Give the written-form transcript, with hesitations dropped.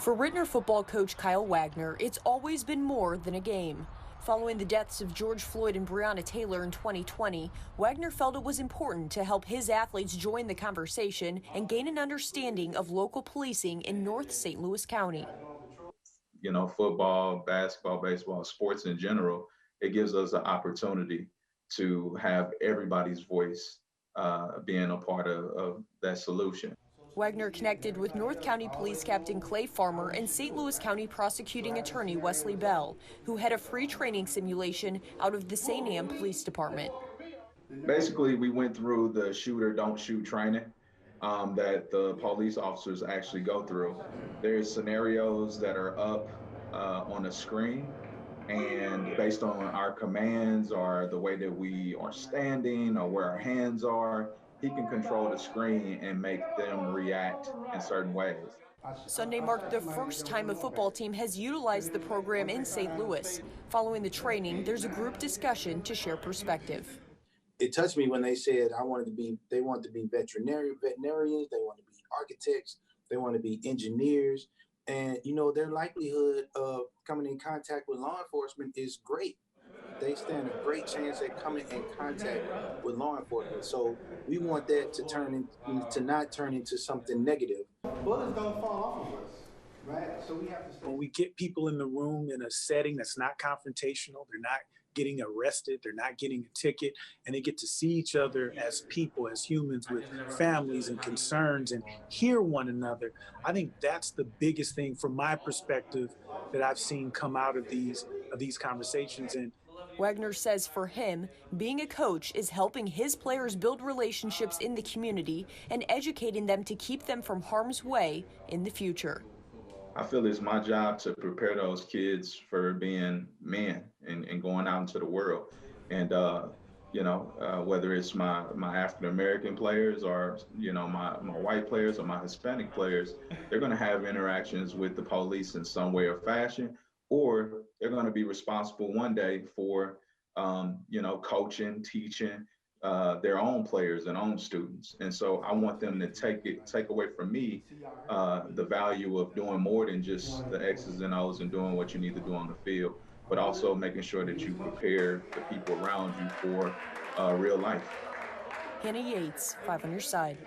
For Ritenour football coach Kyle Wagner, it's always been more than a game. Following the deaths of George Floyd and Breonna Taylor in 2020, Wagner felt it was important to help his athletes join the conversation and gain an understanding of local policing in North St. Louis County. You know, football, basketball, baseball, sports in general, it gives us an opportunity to have everybody's voice being a part of that solution. Wagner connected with North County Police Captain Clay Farmer and St. Louis County Prosecuting Attorney Wesley Bell, who had a free training simulation out of the St. Anne Police Department. Basically, we went through the shoot or don't shoot training that the police officers actually go through. There's scenarios that are up on a screen, and based on our commands or the way that we are standing or where our hands are, he can control the screen and make them react in certain ways. Sunday marked the first time a football team has utilized the program in St. Louis. Following the training, there's a group discussion to share perspective. It touched me when they said they wanted to be veterinarians, they want to be architects, they want to be engineers. And, you know, their likelihood of coming in contact with law enforcement is great. They stand a great chance at coming in contact with law enforcement. So we want that to not turn into something negative. Bullets don't fall off of us, right? So we have to. When we get people in the room in a setting that's not confrontational, they're not getting arrested, they're not getting a ticket, and they get to see each other as people, as humans with families and concerns, and hear one another. I think that's the biggest thing from my perspective that I've seen come out of these conversations. And Wagner says for him, being a coach is helping his players build relationships in the community and educating them to keep them from harm's way in the future. I feel it's my job to prepare those kids for being men and going out into the world. And, whether it's my African American players or, my white players or my Hispanic players, they're going to have interactions with the police in some way or fashion, or they're going to be responsible one day for, coaching, teaching their own players and own students. And so I want them to take away from me the value of doing more than just the X's and O's and doing what you need to do on the field, but also making sure that you prepare the people around you for real life. Hannah Yates, 5 on your side.